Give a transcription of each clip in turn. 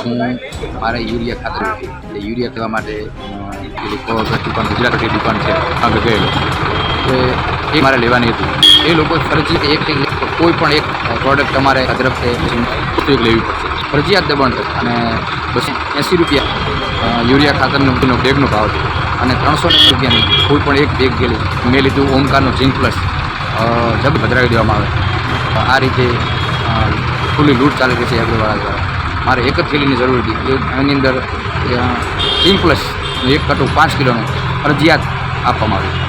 મારે યુરિયા ખાતર એટલે યુરિયા લેવા માટે દુકાન ગુજરાતી દુકાન છે આગળ ગયેલો એટલે એ મારે લેવાની હતી. એ લોકો ફરજિયાત કોઈ પણ એક પ્રોડક્ટ તમારે તરફથી ઉપયોગ લેવી પડશે, ફરજિયાત દબાણ થશે. અને 280 રૂપિયા યુરિયા ખાતરનો બેગનો ભાવ છે અને 300 રૂપિયાની કોઈ પણ એક બેગ ગયેલી. મેં લીધું ઓમકારનું ઝીંક પ્લસ, જબ ભદ્રાવી દેવામાં આવે. આ રીતે ખુલ્લી લૂંટ ચાલી રહી છે એગ્રોવાળા દ્વારા. મારે એક જ થેલીની જરૂર હતી, એની અંદર ઝીંક પ્લસ એક કટો 5 કિલોનો ફરજિયાત આપવામાં આવ્યું.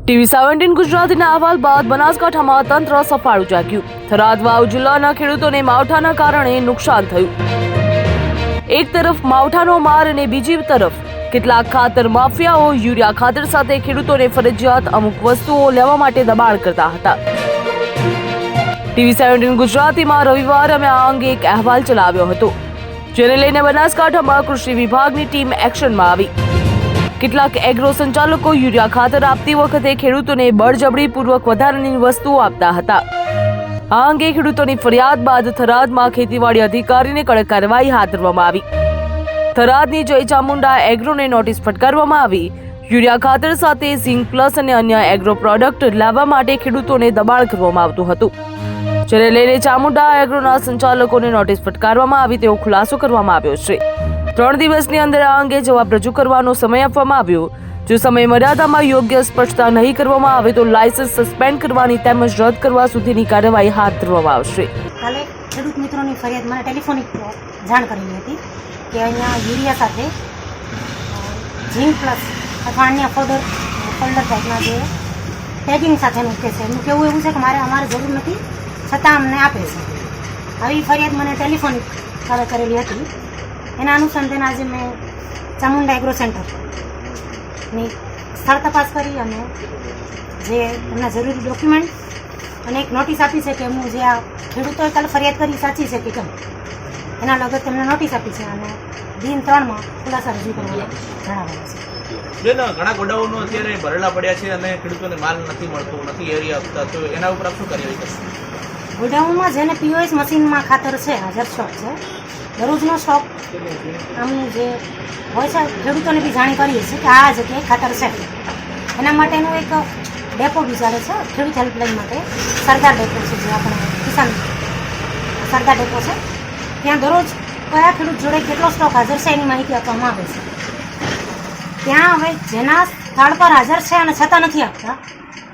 TV17 ગુજરાતીના અહેવાલ બાદ બનાસકાંઠામાં તંત્ર સફાળું જાગ્યું. થરાદ વાવ જિલ્લાના ખેડૂતોને માવઠાના કારણે નુકસાન થયું. એક તરફ માવઠાનો માર અને બીજી તરફ કેટલાક ખાતર માફિયાઓ યુરિયા ખાતર સાથે ખેડૂતોને ફરજિયાત અમુક વસ્તુઓ લેવા માટે દબાણ કરતા હતા. TV17 ગુજરાતીમાં રવિવારે અમે આ અંગે એક અહેવાલ ચલાવ્યો હતો, જેને લઈને બનાસકાંઠામાં કૃષિ વિભાગની ટીમ એક્શનમાં આવી. કેટલાક એગ્રો સંચાલકો યુરિયા ખાતર આપતી વખતે ખેડૂતોને બળજબરીપૂર્વક વધારાની વસ્તુઓ આપતા હતા. આ અંગે ખેડૂતોની ફરિયાદ બાદ થરાદમાં ખેતીવાડી અધિકારીને કડક કાર્યવાહી હાથ ધરવામાં આવી. થરાદની જય ચામુંડા એગ્રોને નોટિસ ફટકારવામાં આવી. યુરિયા ખાતર સાથે ઝીંક પ્લસ અને અન્ય એગ્રો પ્રોડક્ટ લાવવા માટે ખેડૂતોને દબાણ કરવામાં આવતું હતું, જેને લઈને ચામુંડા એગ્રોના સંચાલકોને નોટિસ ફટકારવામાં આવી તેવો ખુલાસો કરવામાં આવ્યો છે. 3 દિવસની અંદર આ અંગે જવાબ રજૂ કરવાનો સમય આપવામાં આવ્યો. જો સમય મર્યાદામાં યોગ્ય સ્પષ્ટતા નહીં કરવામાં આવે તો લાયસન્સ સસ્પેન્ડ કરવાની તેમજ રદ કરવા સુધીની કાર્યવાહી હાથ ધરવામાં આવશે. કાલે ખેડૂત મિત્રોની ફરિયાદ મને ટેલિફોનિક જાણ કરેલી હતી કે અહીંયા યુરિયા સાથે ઝીંક પ્લસ અથવા અન્ય ફોલ્ડર ટાઈપના જે પેકિંગ સાથેનું કે છે, એનું કહેવું એવું છે કે અમારે જરૂર નથી છતાં અમને આપે છે. આવી ફરિયાદ મને ટેલિફોનિક કાલે કરેલી હતી. એના અનુસંધાને આજે મેં ચામુંડા એગ્રો સેન્ટરની સ્થળ તપાસ કરી અને જે એમના જરૂરી ડોક્યુમેન્ટ અને એક નોટિસ આપી છે કે એમનું જે આ ખેડૂતોએ કાલે ફરિયાદ કરી સાચી છે કે કેમ, એના લગત તેમને નોટિસ આપી છે અને દિન 3માં ખુલાસા રજૂ કરવાનું જણાવેલું છે. ઘણા ગોડાઉનો અત્યારે ભરેલા પડ્યા છે અને ખેડૂતોને માલ નથી મળતો, નથી એરિયા આપતા, તો એના ઉપર આપ શું કાર્યવાહી કરશે? ગોડાઉનમાં જેને POS મશીનમાં ખાતર છે, હાજર સ્ટોક છે, દરરોજનો સ્ટોક આમનું જે હોય છે ખેડૂતોને બી જાણ કરીએ છીએ કે આ જગ્યાએ ખાતર છે. એના માટેનું એક ડેપો વિચારે છે ખેડૂત હેલ્પલાઇન માટે, સરદાર ડેપો છે, જે આપણે કિસાન સરદાર ડેપો છે. ત્યાં દરરોજ કયા ખેડૂત જોડે કેટલો સ્ટોક હાજર છે એની માહિતી આપવામાં આવે છે. ત્યાં હવે જેના સ્થળ પર હાજર છે અને છતાં નથી આપતા,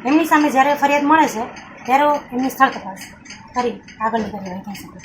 એમની સામે જ્યારે ફરિયાદ મળે છે ત્યારે એમની સ્થળ તપાસ કરી આગળની કાર્યવાહી થઈ શકે.